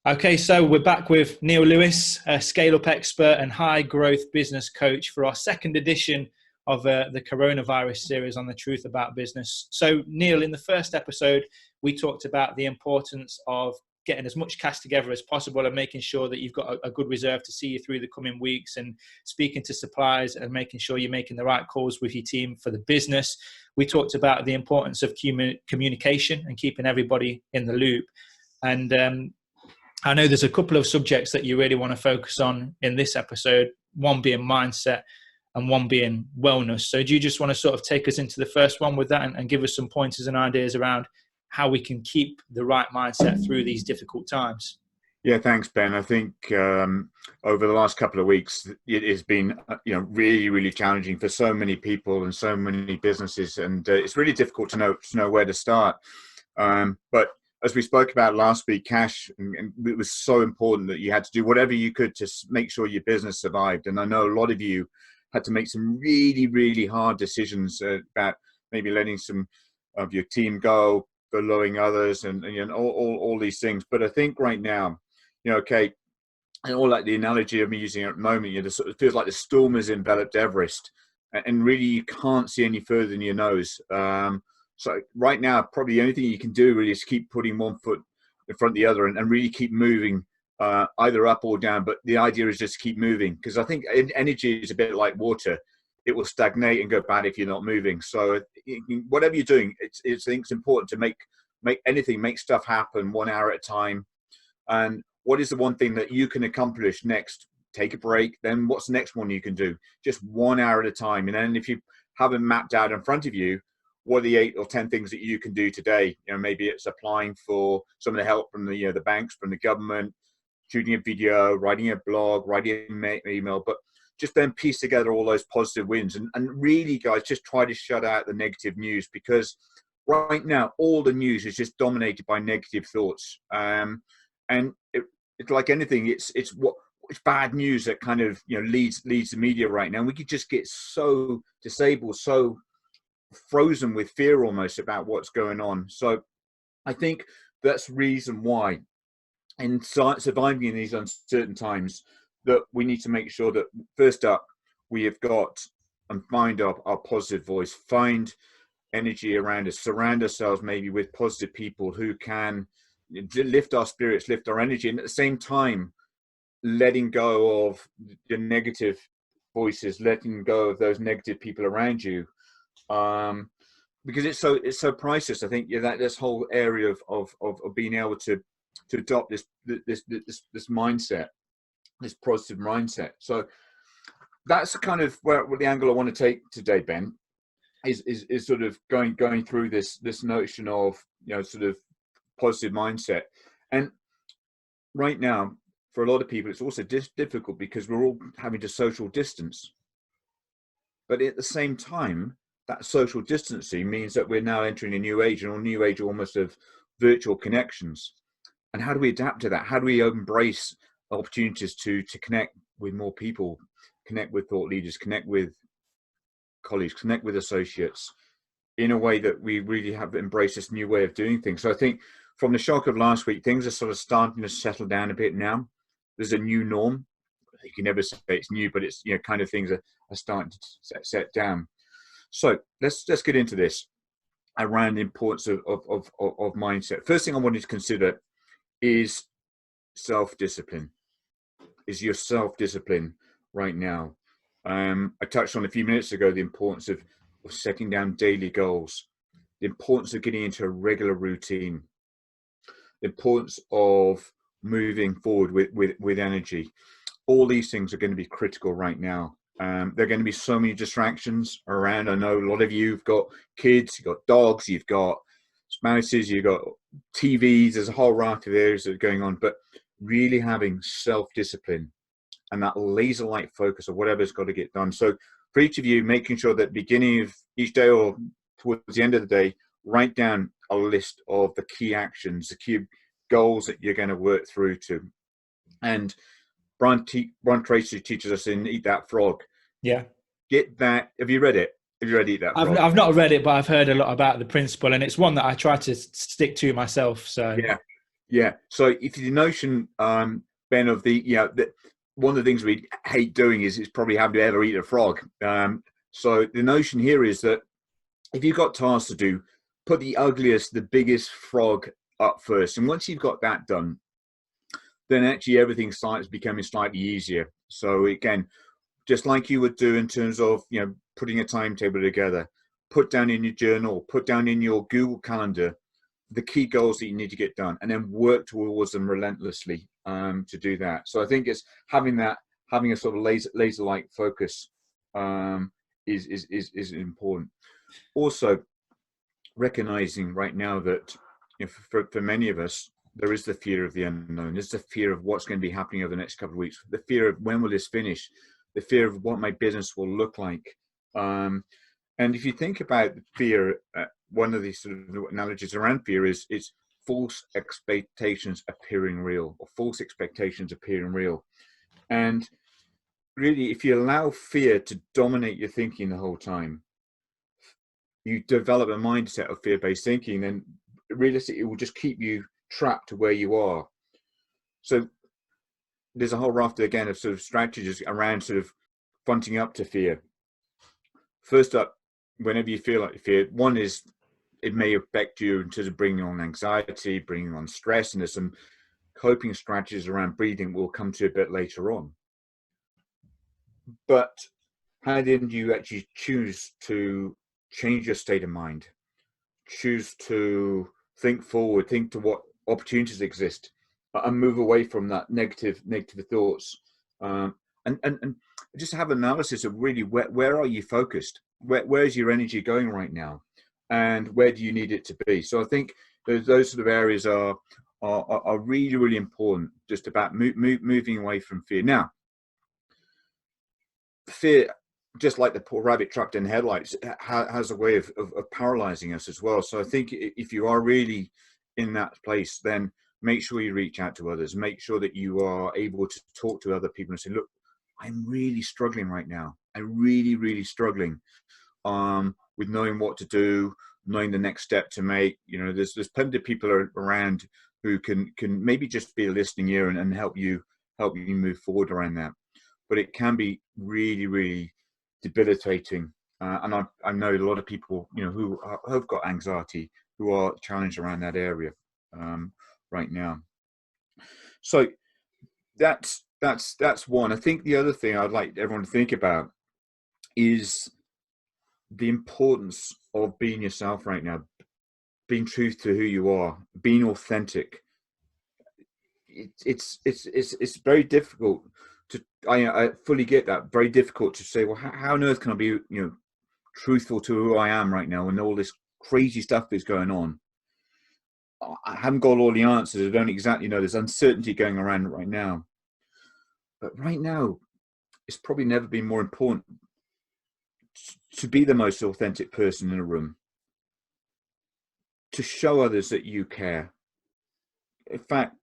Okay, so we're back with Neale Lewis, a scale-up expert and high-growth business coach for our second edition of the coronavirus series on the truth about business. So, Neale, in the first episode, we talked about the importance of getting as much cash together as possible and making sure that you've got a good reserve to see you through the coming weeks, and speaking to suppliers and making sure you're making the right calls with your team for the business. We talked about the importance of communication and keeping everybody in the loop. And I know there's a couple of subjects that you really want to focus on in this episode, one being mindset and one being wellness. So do you just want to sort of take us into the first one with that and give us some pointers and ideas around how we can keep the right mindset through these difficult times? Yeah, thanks, Ben. I think over the last couple of weeks, it has been really, really challenging for so many people and so many businesses, and it's really difficult to know where to start. But as we spoke about last week, cash, and it was so important that you had to do whatever you could to make sure your business survived. And I know a lot of you had to make some really, really hard decisions about maybe letting some of your team go, furloughing others, and all these things. But I think right now, okay, and all like the analogy of me using at the moment, it sort of feels like the storm has enveloped Everest, and really you can't see any further than your nose. So right now, probably the only thing you can do really is keep putting one foot in front of the other and really keep moving, either up or down. But the idea is just keep moving, because I think energy is a bit like water. It will stagnate and go bad if you're not moving. So whatever you're doing, I think it's important to make stuff happen 1 hour at a time. And what is the one thing that you can accomplish next? Take a break. Then what's the next one you can do? Just 1 hour at a time. And then if you haven't mapped out in front of you, what are the 8 or 10 things that you can do today? Maybe it's applying for some of the help from the banks, from the government, shooting a video, writing a blog, writing an email, but just then piece together all those positive wins. And really, guys, just try to shut out the negative news, because right now, all the news is just dominated by negative thoughts. And it's like anything, it's bad news that kind of, leads the media right now. And we could just get so disabled, so frozen with fear almost about what's going on. So I think that's the reason why in surviving in these uncertain times, that we need to make sure that first up, we have got and find our positive voice, find energy around us, surround ourselves maybe with positive people who can lift our spirits, lift our energy, and at the same time letting go of the negative voices, letting go of those negative people around you. Because it's so priceless. I think that this whole area of being able to adopt this mindset, this positive mindset. So that's kind of what the angle I want to take today, Ben, is sort of going through this notion of sort of positive mindset. And right now, for a lot of people, it's also difficult because we're all having to social distance. But at the same time, that social distancing means that we're now entering a new age, and a new age almost of virtual connections. And how do we adapt to that? How do we embrace opportunities to connect with more people, connect with thought leaders, connect with colleagues, connect with associates in a way that we really have embraced this new way of doing things? So I think from the shock of last week, things are sort of starting to settle down a bit now. There's a new norm. You can never say it's new, but it's, kind of things are starting to set down. So let's get into this around the importance of mindset. First thing I wanted to consider is self-discipline. Is your self-discipline right now? I touched on a few minutes ago the importance of setting down daily goals, the importance of getting into a regular routine, the importance of moving forward with energy. All these things are going to be critical right now. There are going to be so many distractions around. I know a lot of you have got kids, you've got dogs, you've got spouses, you've got TVs. There's a whole raft of areas that are going on, but really having self-discipline and that laser-like focus of whatever's got to get done. So for each of you, making sure that beginning of each day or towards the end of the day, write down a list of the key actions, the key goals that you're going to work through to. And Brian Tracy teaches us in Eat That Frog. Yeah. Get that. Have you read it? Have you read Eat That Frog? I've not read it, but I've heard a lot about the principle, and it's one that I try to stick to myself. So yeah. Yeah. So if the notion, Ben, of one of the things we hate doing is probably having to ever eat a frog. So the notion here is that if you've got tasks to do, put the ugliest, the biggest frog up first. And once you've got that done, then actually everything starts becoming slightly easier. So again, just like you would do in terms of, putting a timetable together, put down in your journal, put down in your Google Calendar the key goals that you need to get done, and then work towards them relentlessly to do that. So I think it's having a sort of laser-like focus is important. Also, recognizing right now that for many of us, there is the fear of the unknown. There's the fear of what's going to be happening over the next couple of weeks. The fear of when will this finish? The fear of what my business will look like. And if you think about fear, one of these sort of analogies around fear is it's false expectations appearing real, or false expectations appearing real. And really, if you allow fear to dominate your thinking the whole time, you develop a mindset of fear-based thinking, then realistically, it will just keep you trapped to where you are. So there's a whole raft again of sort of strategies around sort of fronting up to fear. First up, whenever you feel like fear, one is it may affect you in terms of bringing on anxiety, bringing on stress, and there's some coping strategies around breathing we'll come to a bit later on. But how then do you actually choose to change your state of mind? Choose to think forward, think to what opportunities exist, and move away from that negative thoughts, and just have analysis of really where are you focused, where's your energy going right now, and where do you need it to be. So I think those sort of areas are really, really important, just about moving away from fear. Now, fear, just like the poor rabbit trapped in headlights, has a way of paralyzing us as well. So I think if you are really in that place, then make sure you reach out to others. Make sure that you are able to talk to other people and say, look, I'm really struggling right now. I'm really, really struggling with knowing what to do, knowing the next step to make. There's plenty of people around who can maybe just be a listening ear and help you move forward around that. But it can be really, really debilitating. And I know a lot of people, who have got anxiety, who are challenged around that area right now. So that's one. I think the other thing I'd like everyone to think about is the importance of being yourself right now, being true to who you are, being authentic. It's very difficult to, I fully get that, very difficult to say, well, how on earth can I be, truthful to who I am right now when all this crazy stuff is going on? I haven't got all the answers. I don't exactly know. There's uncertainty going around right now. But right now, it's probably never been more important to be the most authentic person in a room, to show others that you care. In fact,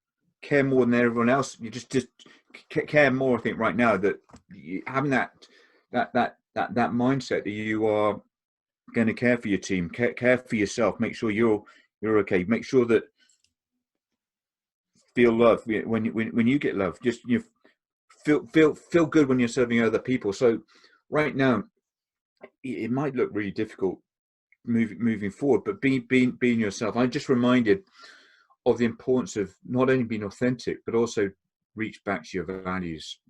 care more than everyone else. You just care more. I think right now that having that mindset that you are going to care for your team, care for yourself, make sure you're okay, make sure that feel love when you get love. Just feel good when you're serving other people. So right now, it might look really difficult moving forward, but being yourself. I'm just reminded of the importance of not only being authentic, but also reach back to your values,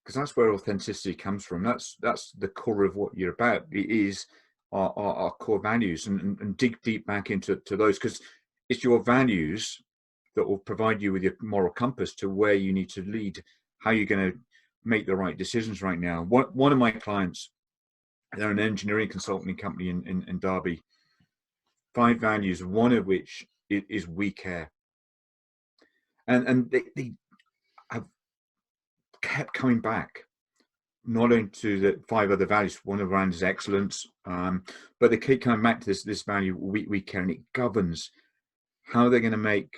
because that's where authenticity comes from. That's the core of what you're about. It is our core values, and dig deep back into those, because it's your values that will provide you with your moral compass to where you need to lead, how you're going to make the right decisions right now. One of my clients, they're an engineering consulting company in Derby. 5 values, one of which is we care. And they have kept coming back, not only to the 5 other values. One of around is excellence, but they keep coming back to this value, we care, and it governs how they're going to make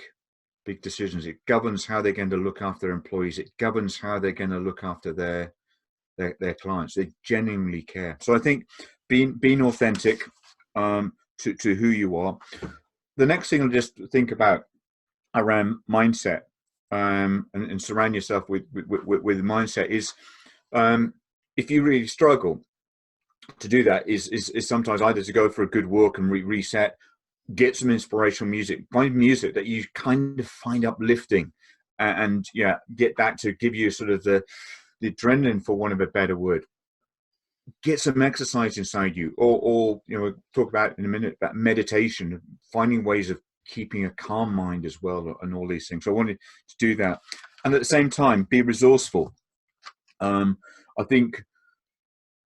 big decisions. It governs how they're going to look after their employees. It governs how they're going to look after their clients. They genuinely care. So I think being authentic to who you are. The next thing I'll just think about around mindset, and surround yourself with mindset is, if you really struggle to do that, is sometimes either to go for a good walk and reset, get some inspirational music, find music that you kind of find uplifting, and yeah, get that to give you sort of the adrenaline, for want of a better word. Get some exercise inside you, or we'll talk about in a minute about meditation, finding ways of keeping a calm mind as well, and all these things. So I wanted to do that, and at the same time be resourceful. I think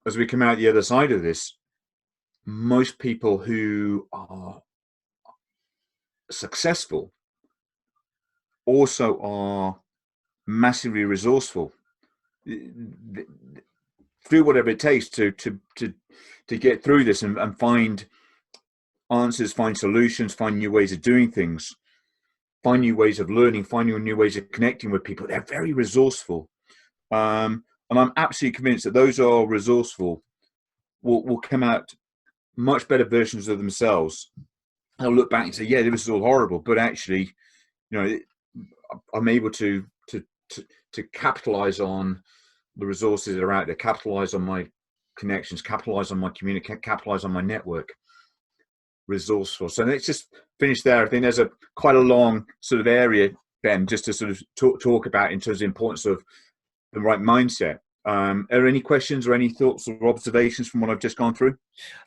as we come out the other side of this, most people who are successful also are massively resourceful, do whatever it takes to get through this, and find answers, find solutions, find new ways of doing things, find new ways of learning, find new ways of connecting with people. They're very resourceful, and I'm absolutely convinced that those who are resourceful will come out much better versions of themselves. They'll look back and say, yeah, this is all horrible, but actually, I'm able to capitalize on the resources that are out there, capitalize on my connections, capitalize on my community, capitalize on my network. Resourceful. So let's just finish there. I think there's quite a long sort of area, Ben, just to sort of talk about in terms of the importance of the right mindset. Are there any questions or any thoughts or observations from what I've just gone through?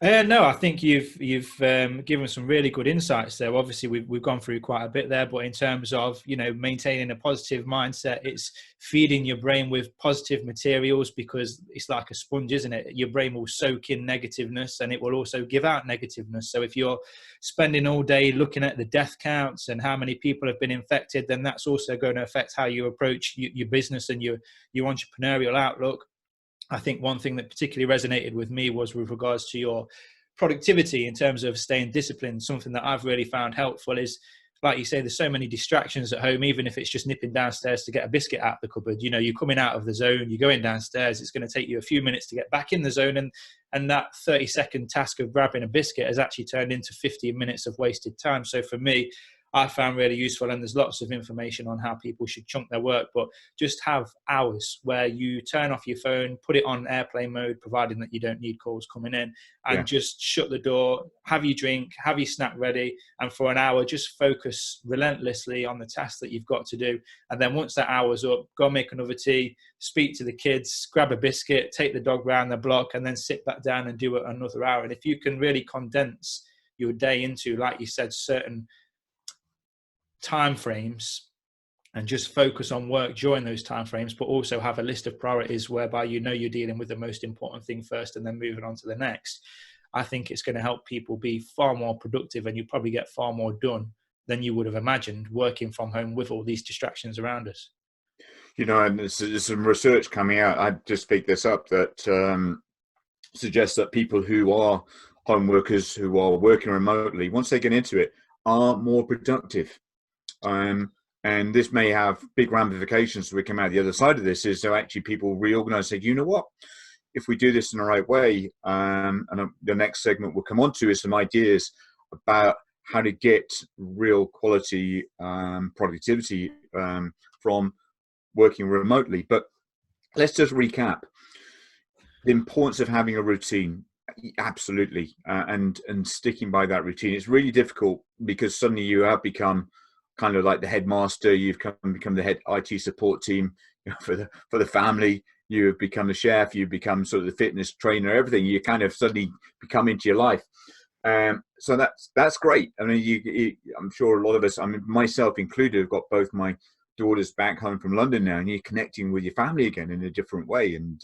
No, I think you've given some really good insights there. Obviously, we've gone through quite a bit there, but in terms of maintaining a positive mindset, it's feeding your brain with positive materials, because it's like a sponge, isn't it? Your brain will soak in negativeness, and it will also give out negativeness. So if you're spending all day looking at the death counts and how many people have been infected, then that's also going to affect how you approach your business and your entrepreneurial outlook. I think one thing that particularly resonated with me was with regards to your productivity in terms of staying disciplined. Something that I've really found helpful is, like you say, there's so many distractions at home, even if it's just nipping downstairs to get a biscuit out of the cupboard. You're coming out of the zone, you're going downstairs, it's going to take you a few minutes to get back in the zone. And that 30-second task of grabbing a biscuit has actually turned into 15 minutes of wasted time. So for me, I found really useful, and there's lots of information on how people should chunk their work, but just have hours where you turn off your phone, put it on airplane mode, providing that you don't need calls coming in, and just shut the door, have your drink, have your snack ready, and for an hour, just focus relentlessly on the task that you've got to do. And then once that hour's up, go make another tea, speak to the kids, grab a biscuit, take the dog round the block, and then sit back down and do it another hour. And if you can really condense your day into, like you said, certain time frames, and just focus on work during those time frames, but also have a list of priorities whereby you're dealing with the most important thing first and then moving on to the next, I think it's going to help people be far more productive, and you probably get far more done than you would have imagined working from home with all these distractions around us. And there's some research coming out, I just picked this up, that suggests that people who are home workers, who are working remotely, once they get into it, are more productive. And this may have big ramifications as we come out the other side of this, is so actually people reorganize, say, you know what, if we do this in the right way, and the next segment we'll come on to is some ideas about how to get real quality productivity from working remotely. But let's just recap the importance of having a routine. Absolutely, and sticking by that routine. It's really difficult because suddenly you have become kind of like the headmaster, you've become the head IT support team for the family, you've become the chef, you've become sort of the fitness trainer, everything. You kind of suddenly become into your life. So that's great. I mean, I'm sure a lot of us, I mean, myself included, have got both my daughters back home from London now, and you're connecting with your family again in a different way, and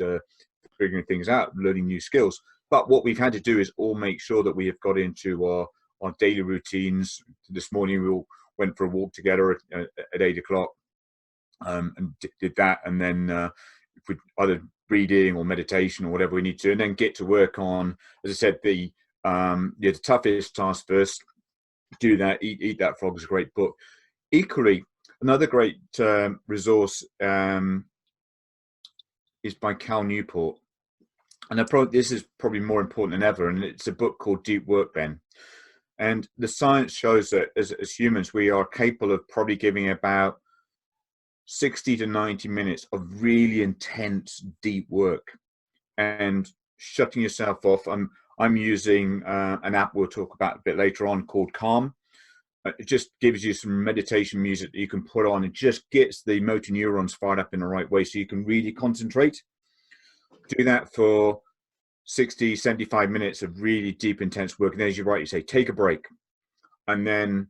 figuring things out, learning new skills. But what we've had to do is all make sure that we have got into our daily routines. This morning we all went for a walk together at 8 o'clock, and did that, and then if we either reading or meditation or whatever we need to, and then get to work on, as I said, the toughest task first. Do that. Eat That Frog is a great book. Equally, another great resource is by Cal Newport, and this is probably more important than ever, and it's a book called Deep Work, Ben. And the science shows that as humans, we are capable of probably giving about 60 to 90 minutes of really intense, deep work and shutting yourself off. I'm using an app we'll talk about a bit later on called Calm. It just gives you some meditation music that you can put on. It just gets the motor neurons fired up in the right way so you can really concentrate. Do that for 60, 75 minutes of really deep, intense work. And as you're right, you say, take a break and then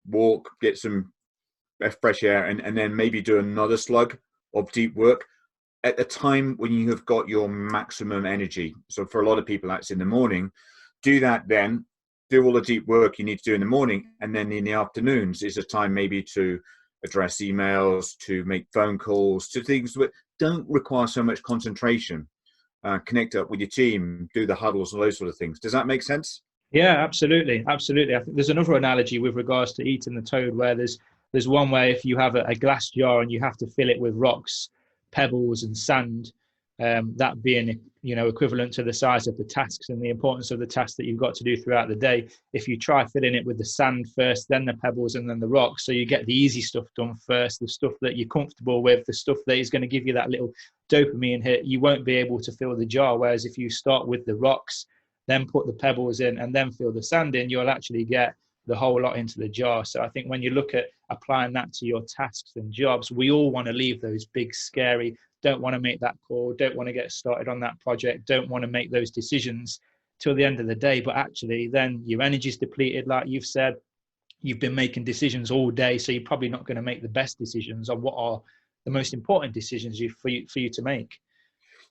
walk, get some fresh air, and then maybe do another slug of deep work at a time when you have got your maximum energy. So for a lot of people, that's in the morning. Do that then. Do all the deep work you need to do in the morning. And then in the afternoons is a time maybe to address emails, to make phone calls, to things that don't require so much concentration. Connect up with your team, do the huddles and those sort of things. Does that make sense? Yeah, absolutely. Absolutely. I think there's another analogy with regards to eating the toad where there's one way if you have a glass jar and you have to fill it with rocks, pebbles and sand, that being, equivalent to the size of the tasks and the importance of the tasks that you've got to do throughout the day. If you try filling it with the sand first, then the pebbles and then the rocks, so you get the easy stuff done first, the stuff that you're comfortable with, the stuff that is going to give you that little dopamine hit, you won't be able to fill the jar. Whereas if you start with the rocks, then put the pebbles in and then fill the sand in, you'll actually get the whole lot into the jar. So I think when you look at applying that to your tasks and jobs, we all want to leave those big, scary, don't want to make that call, don't want to get started on that project, don't want to make those decisions till the end of the day. But actually then your energy's depleted, like you've said, you've been making decisions all day, so you're probably not going to make the best decisions on what are the most important decisions for you to make.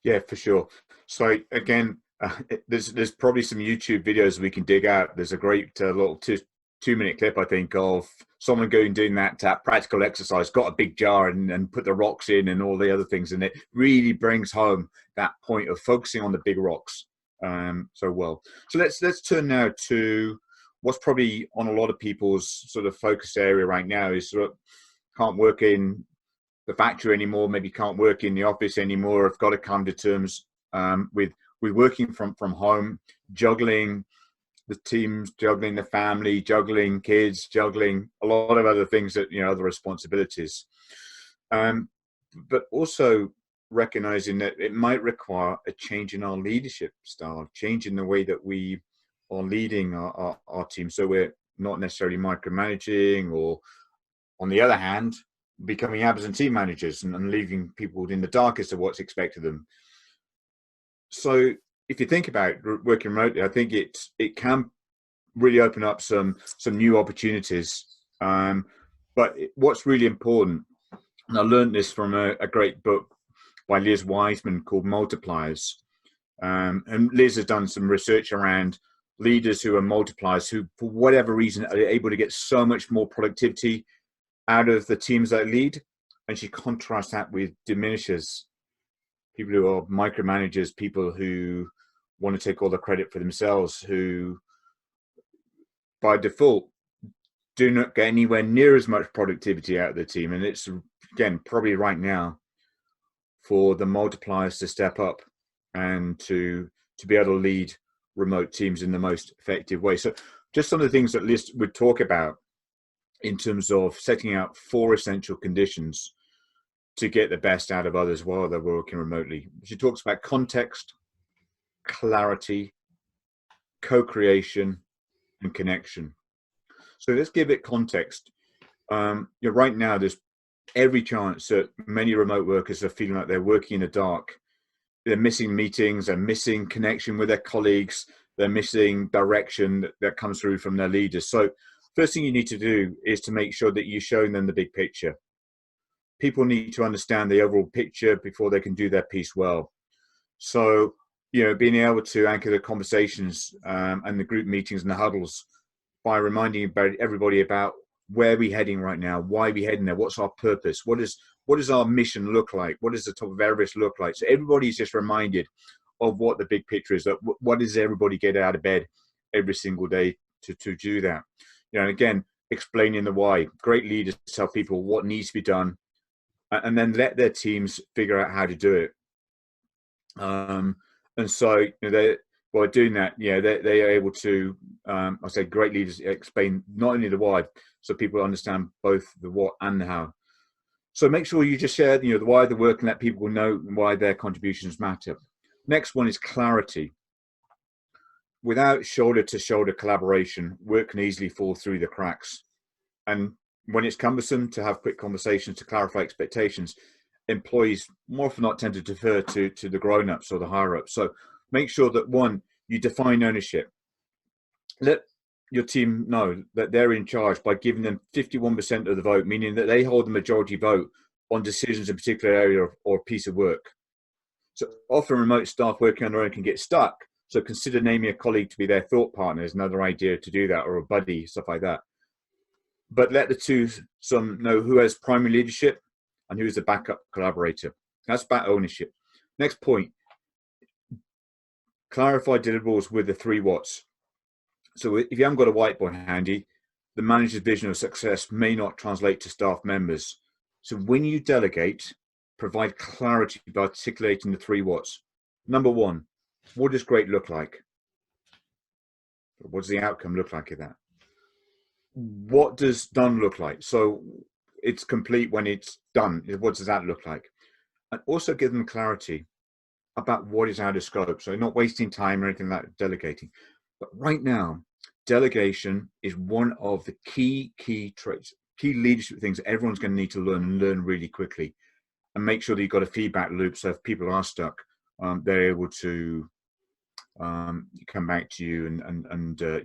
Yeah, for sure. So again, there's probably some YouTube videos we can dig out. There's a great little 2 minute clip, I think, of someone doing that practical exercise, got a big jar and put the rocks in and all the other things, and it really brings home that point of focusing on the big rocks so well. So let's turn now to what's probably on a lot of people's sort of focus area right now is sort of can't work in the factory anymore, maybe can't work in the office anymore. I've got to come to terms with working from home, juggling the teams, juggling the family, juggling kids, juggling a lot of other things that, other responsibilities. But also recognizing that it might require a change in our leadership style, change in the way that we are leading our team. So we're not necessarily micromanaging, or on the other hand, becoming absentee managers and leaving people in the dark as to what's expected of them. So if you think about working remotely, I think it can really open up some new opportunities. But what's really important, and I learned this from a great book by Liz Wiseman called Multipliers. And Liz has done some research around leaders who are multipliers, who for whatever reason are able to get so much more productivity out of the teams they lead. And she contrasts that with diminishers, people who are micromanagers, people who want to take all the credit for themselves, who by default do not get anywhere near as much productivity out of the team. And it's, again, probably right now for the multipliers to step up and to be able to lead remote teams in the most effective way. So just some of the things that Liz would talk about in terms of setting out 4 essential conditions to get the best out of others while they're working remotely. She talks about context, clarity, co-creation, and connection. So let's give it context. Right now, there's every chance that many remote workers are feeling like they're working in the dark. They're missing meetings, they're missing connection with their colleagues, they're missing direction that comes through from their leaders. So first thing you need to do is to make sure that you're showing them the big picture. People need to understand the overall picture before they can do their piece well. So, being able to anchor the conversations and the group meetings and the huddles by reminding everybody about where we're heading right now, why we're heading there, what's our purpose, what does our mission look like, what does the top of Everest look like. So everybody's just reminded of what the big picture is. That what does everybody get out of bed every single day to do that. And again, explaining the why. Great leaders tell people what needs to be done, and then let their teams figure out how to do it. And so by doing that, yeah, they are able to, I say, great leaders explain not only the why, so people understand both the what and the how. So make sure you just share, the why of the work and let people know why their contributions matter. Next one is clarity. Without shoulder-to-shoulder collaboration, work can easily fall through the cracks. And when it's cumbersome to have quick conversations to clarify expectations, employees more often not tend to defer to the grown-ups or the higher-ups. So make sure that, one, you define ownership. Let your team know that they're in charge by giving them 51% of the vote, meaning that they hold the majority vote on decisions in a particular area or piece of work. So often remote staff working on their own can get stuck. So consider naming a colleague to be their thought partner is another idea to do that, or a buddy, stuff like that. But let the two some know who has primary leadership and who is the backup collaborator. That's about ownership. Next point, clarify deliverables with the 3 whats. So if you haven't got a whiteboard handy, the manager's vision of success may not translate to staff members. So when you delegate, provide clarity by articulating the 3 whats. Number 1, what does great look like? What does the outcome look like of that? What does done look like? So it's complete when it's done. What does that look like? And also give them clarity about what is out of scope. So not wasting time or anything like delegating. But right now, delegation is one of the key traits, key leadership things that everyone's going to need to learn really quickly, and make sure that you've got a feedback loop. So if people are stuck, they're able to come back to you and to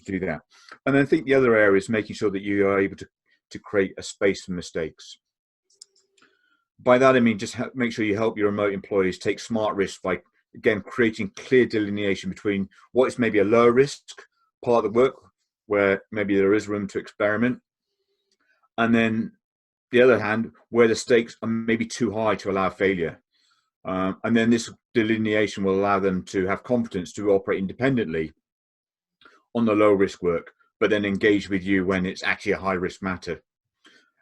do that. And then I think the other area is making sure that you are able to create a space for mistakes. By that I mean just make sure you help your remote employees take smart risks by, again, creating clear delineation between what is maybe a low risk part of the work where maybe there is room to experiment, and then the other hand where the stakes are maybe too high to allow failure. And then this delineation will allow them to have confidence to operate independently on the low risk work, but then engage with you when it's actually a high risk matter.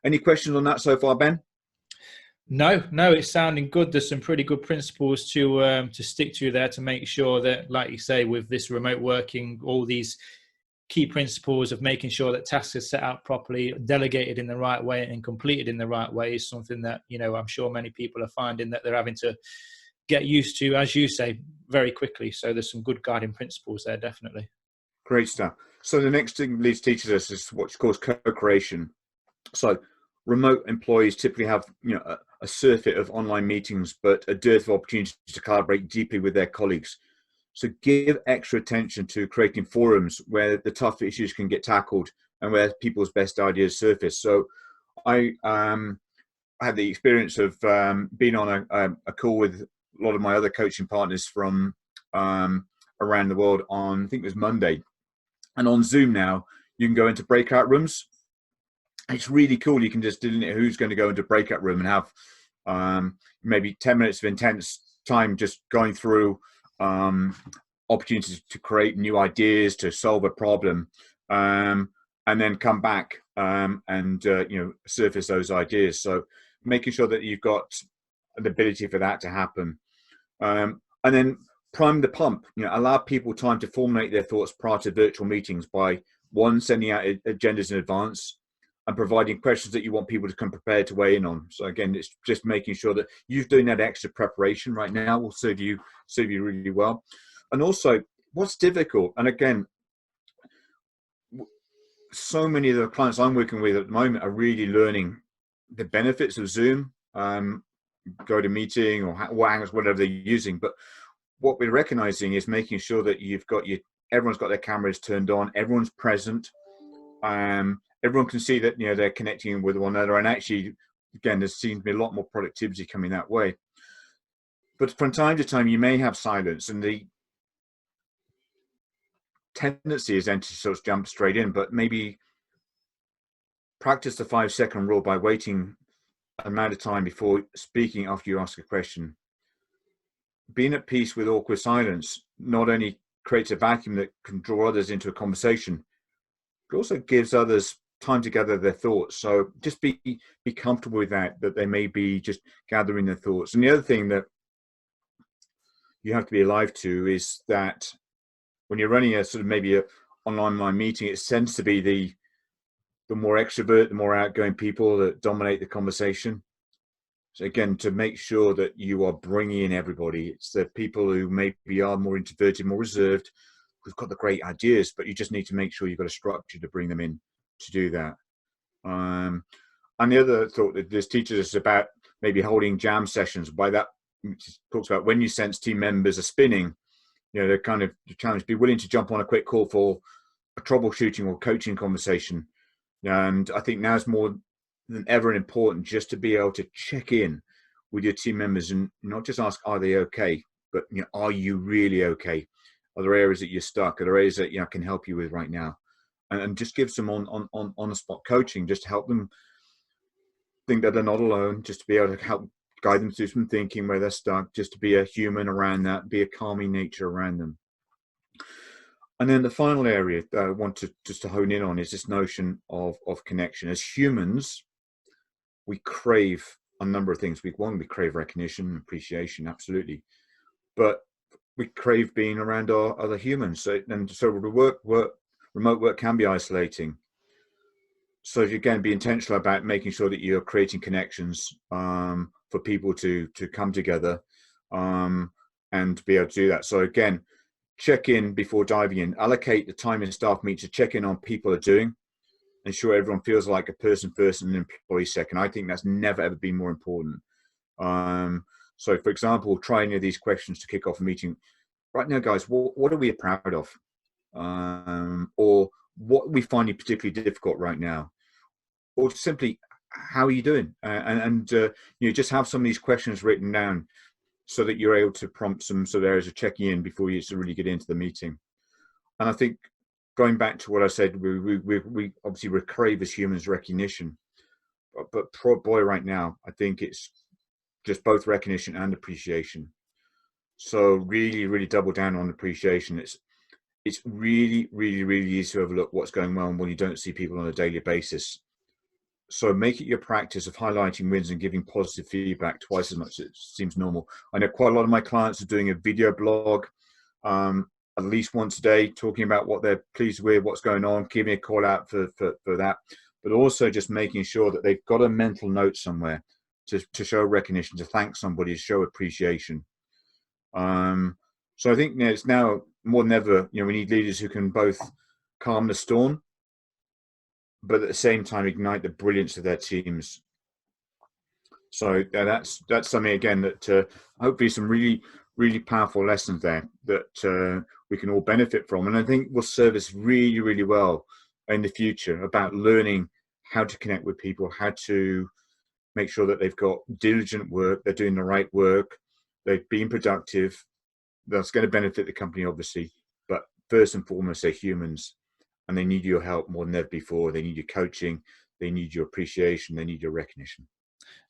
Any questions on that so far, Ben? No, it's sounding good. There's some pretty good principles to stick to there to make sure that, like you say, with this remote working, all these key principles of making sure that tasks are set out properly, delegated in the right way, and completed in the right way is something that, I'm sure many people are finding that they're having to get used to, as you say, very quickly. So there's some good guiding principles there, definitely. Great stuff. So the next thing Leeds teaches us is what's called co-creation. So remote employees typically have a surfeit of online meetings, but a dearth of opportunities to collaborate deeply with their colleagues. So give extra attention to creating forums where the tough issues can get tackled and where people's best ideas surface. So I had the experience of being on a call with a lot of my other coaching partners from around the world on, I think it was Monday. And on Zoom now, you can go into breakout rooms. It's really cool. You can just delineate who's going to go into a breakout room and have maybe 10 minutes of intense time just going through opportunities to create new ideas, to solve a problem, and then come back and surface those ideas. So making sure that you've got the ability for that to happen, and then prime the pump. Allow people time to formulate their thoughts prior to virtual meetings by, one, sending out agendas in advance and providing questions that you want people to come prepared to weigh in on. So again, it's just making sure that you're doing that extra preparation right now will serve you really well. And also, what's difficult, and again, so many of the clients I'm working with at the moment are really learning the benefits of Zoom, GoToMeeting or Hangouts, whatever they're using. But what we're recognizing is making sure that everyone's got their cameras turned on, everyone's present, everyone can see that they're connecting with one another, and actually, again, there seems to be a lot more productivity coming that way. But from time to time, you may have silence, and the tendency is then to sort of jump straight in, but maybe practice the 5-second rule by waiting an amount of time before speaking after you ask a question. Being at peace with awkward silence not only creates a vacuum that can draw others into a conversation, but also gives others time to gather their thoughts. So just be comfortable with that they may be just gathering their thoughts. And the other thing that you have to be alive to is that when you're running a sort of maybe a online meeting, it tends to be the more extrovert, the more outgoing people that dominate the conversation. So again, to make sure that you are bringing in everybody, it's the people who maybe are more introverted, more reserved, who've got the great ideas, but you just need to make sure you've got a structure to bring them in to do that. And the other thought that this teaches us about maybe holding jam sessions. By that, it talks about when you sense team members are spinning, they're kind of the challenge, be willing to jump on a quick call for a troubleshooting or coaching conversation. And I think now it's more than ever important just to be able to check in with your team members and not just ask, are they okay? But, are you really okay? Are there areas that you're stuck? Are there areas that I can help you with right now? And just give some on the spot coaching, just to help them think that they're not alone, just to be able to help guide them through some thinking where they're stuck, just to be a human around that, be a calming nature around them. And then the final area that I want to just to hone in on is this notion of connection. As humans, we crave a number of things. We crave recognition, appreciation, absolutely. But we crave being around our other humans. So remote work can be isolating. So again, be intentional about making sure that you're creating connections for people to come together and be able to do that. So again, check in before diving in. Allocate the time in staff meet to check in on people are doing. Ensure everyone feels like a person first and an employee second. I think that's never ever been more important. So, for example, try any of these questions to kick off a meeting. Right now, guys, what are we proud of? Or what are we finding particularly difficult right now? Or simply, how are you doing? Just have some of these questions written down so that you're able to prompt some sort of areas of checking in before you really get into the meeting. And I think going back to what I said, we obviously crave as humans recognition, but boy, right now, I think it's just both recognition and appreciation. So really, really double down on appreciation. It's really, really, really easy to overlook what's going on when you don't see people on a daily basis. So make it your practice of highlighting wins and giving positive feedback twice as much as it seems normal. I know quite a lot of my clients are doing a video blog at least once a day, talking about what they're pleased with, what's going on, giving a call out for that, but also just making sure that they've got a mental note somewhere to show recognition, to thank somebody, to show appreciation. So I think it's now more than ever, we need leaders who can both calm the storm, but at the same time ignite the brilliance of their teams. So that's something again that hopefully some really, really powerful lessons there that we can all benefit from, and I think will serve us really, really well in the future about learning how to connect with people, how to make sure that they've got diligent work, they're doing the right work, they've been productive. That's going to benefit the company, obviously, but first and foremost, they're humans, and they need your help more than ever before. They need your coaching, they need your appreciation, they need your recognition.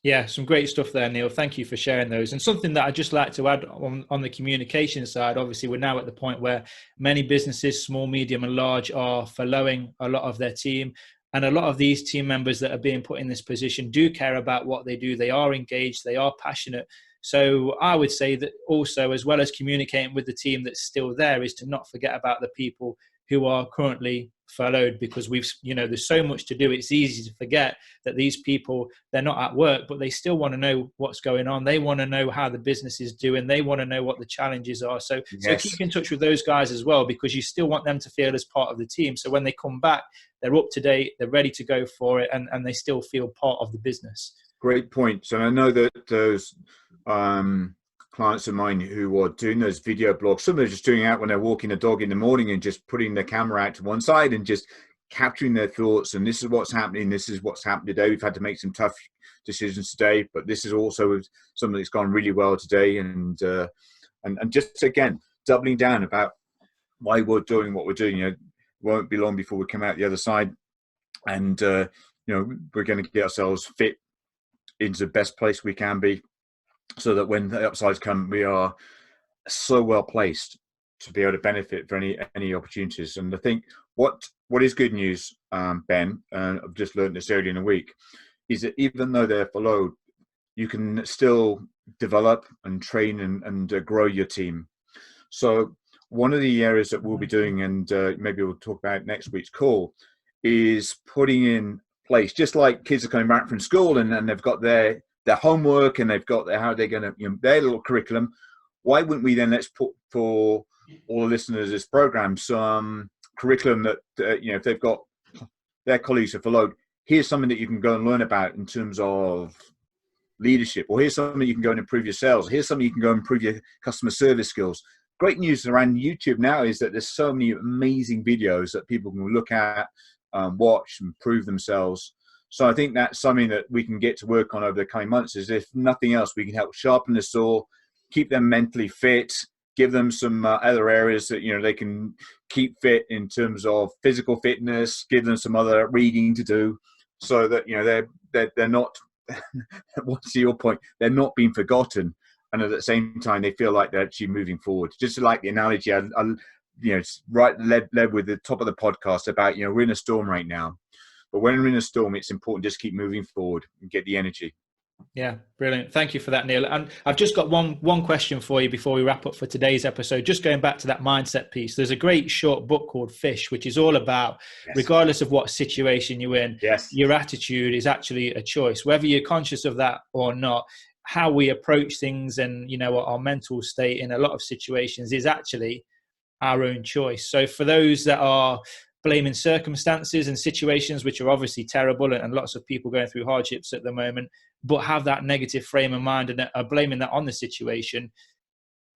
Yeah, some great stuff there, Neale. Thank you for sharing those. And something that I'd just like to add on the communication side, obviously we're now at the point where many businesses, small, medium and large, are furloughing a lot of their team. And a lot of these team members that are being put in this position do care about what they do. They are engaged, they are passionate. So I would say that also, as well as communicating with the team that's still there, is to not forget about the people who are currently furloughed, because there's so much to do. It's easy to forget that these people, they're not at work, but they still want to know what's going on. They want to know how the business is doing. They want to know what the challenges are. So keep in touch with those guys as well, because you still want them to feel as part of the team. So when they come back, they're up to date, they're ready to go for it, and they still feel part of the business. Great point. So I know that those clients of mine who are doing those video blogs, some are just doing it out when they're walking the dog in the morning and just putting their camera out to one side and just capturing their thoughts. And this is what's happening. This is what's happened today. We've had to make some tough decisions today, but this is also something that's gone really well today. And just again, doubling down about why we're doing what we're doing. It won't be long before we come out the other side, and we're going to get ourselves fit into the best place we can be, so that when the upsides come, we are so well placed to be able to benefit for any opportunities. And I think what is good news, Ben, and I've just learned this earlier in the week, is that even though they're furloughed, you can still develop and train and grow your team. So one of the areas that we'll be doing, and maybe we'll talk about next week's call, is putting in place, just like kids are coming back from school and they've got their homework and they've got how they're going to, their little curriculum. Why wouldn't we then, let's put for all the listeners of this program some curriculum that, if they've got their colleagues are followed, here's something that you can go and learn about in terms of leadership, or here's something you can go and improve your sales, here's something you can go and improve your customer service skills. Great news around YouTube now is that there's so many amazing videos that people can look at, watch, and improve themselves. So I think that's something that we can get to work on over the coming months, is if nothing else, we can help sharpen the saw, keep them mentally fit, give them some other areas that, they can keep fit in terms of physical fitness, give them some other reading to do, so that, they're not, what's to your point, they're not being forgotten. And at the same time, they feel like they're actually moving forward. Just like the analogy, led with the top of the podcast about, we're in a storm right now. But when we're in a storm, it's important just keep moving forward and get the energy. Yeah, brilliant. Thank you for that, Neale. And I've just got one question for you before we wrap up for today's episode. Just going back to that mindset piece, there's a great short book called Fish, which is all about, regardless of what situation you're in, your attitude is actually a choice, whether you're conscious of that or not. How we approach things and, our mental state in a lot of situations is actually our own choice. So for those that are blaming circumstances and situations, which are obviously terrible, and lots of people going through hardships at the moment, but have that negative frame of mind and are blaming that on the situation,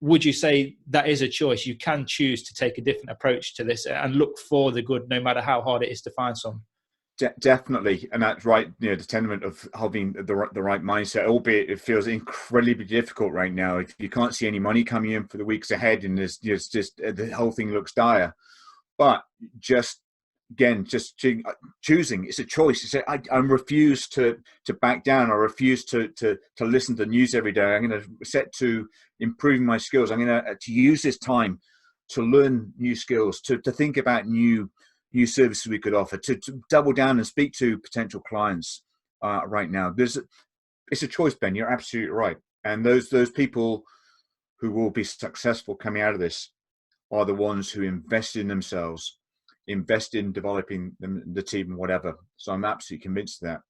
would you say that is a choice? You can choose to take a different approach to this and look for the good, no matter how hard it is to find some. Definitely, and that's right. The tenement of having the right mindset, albeit it feels incredibly difficult right now. If you can't see any money coming in for the weeks ahead, and there's just the whole thing looks dire. But just choosing, it's a choice. I refuse to back down. I refuse to listen to the news every day. I'm going to set to improving my skills. I'm going to use this time to learn new skills, to think about new services we could offer, to double down and speak to potential clients right now. It's a choice, Ben. You're absolutely right. And those people who will be successful coming out of this are the ones who invest in themselves, invest in developing the team and whatever. So I'm absolutely convinced of that.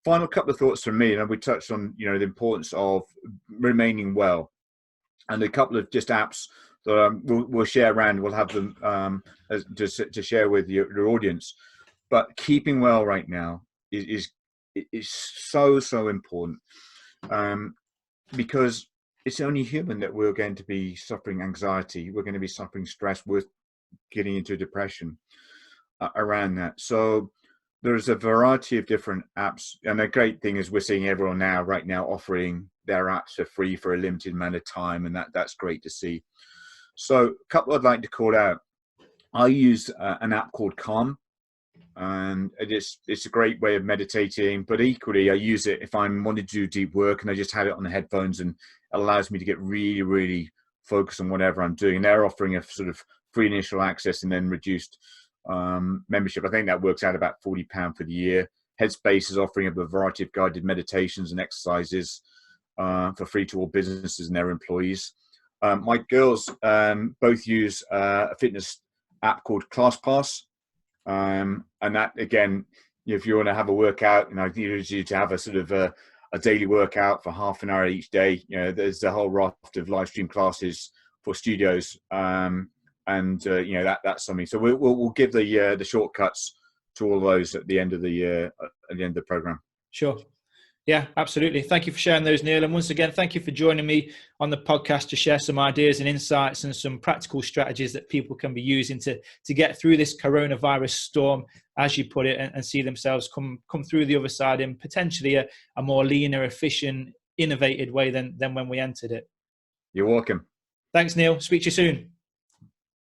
Final couple of thoughts from me, and we touched on the importance of remaining well, and a couple of just apps that we'll share around. We'll have them to share with your audience. But keeping well right now is so important, because it's only human that we're going to be suffering anxiety. We're going to be suffering stress. We're getting into depression around that. So there's a variety of different apps. And the great thing is we're seeing everyone right now offering their apps for free for a limited amount of time. And that's great to see. So a couple I'd like to call out. I use an app called Calm. And it's a great way of meditating, but equally I use it if I'm wanting to do deep work, and I just have it on the headphones, and it allows me to get really, really focused on whatever I'm doing. And they're offering a sort of free initial access and then reduced membership. I think that works out about £40 for the year. Headspace is offering a variety of guided meditations and exercises for free to all businesses and their employees. My girls both use a fitness app called ClassPass. And that, again, if you want to have a workout, I encourage you to have a sort of a daily workout for half an hour each day. There's a whole raft of live stream classes for studios, and that's something. So we'll give the shortcuts to all those at the end of the program. Sure. Yeah, absolutely. Thank you for sharing those, Neale. And once again, thank you for joining me on the podcast to share some ideas and insights and some practical strategies that people can be using to get through this coronavirus storm, as you put it, and see themselves come through the other side in potentially a more leaner, efficient, innovative way than when we entered it. You're welcome. Thanks, Neale. Speak to you soon.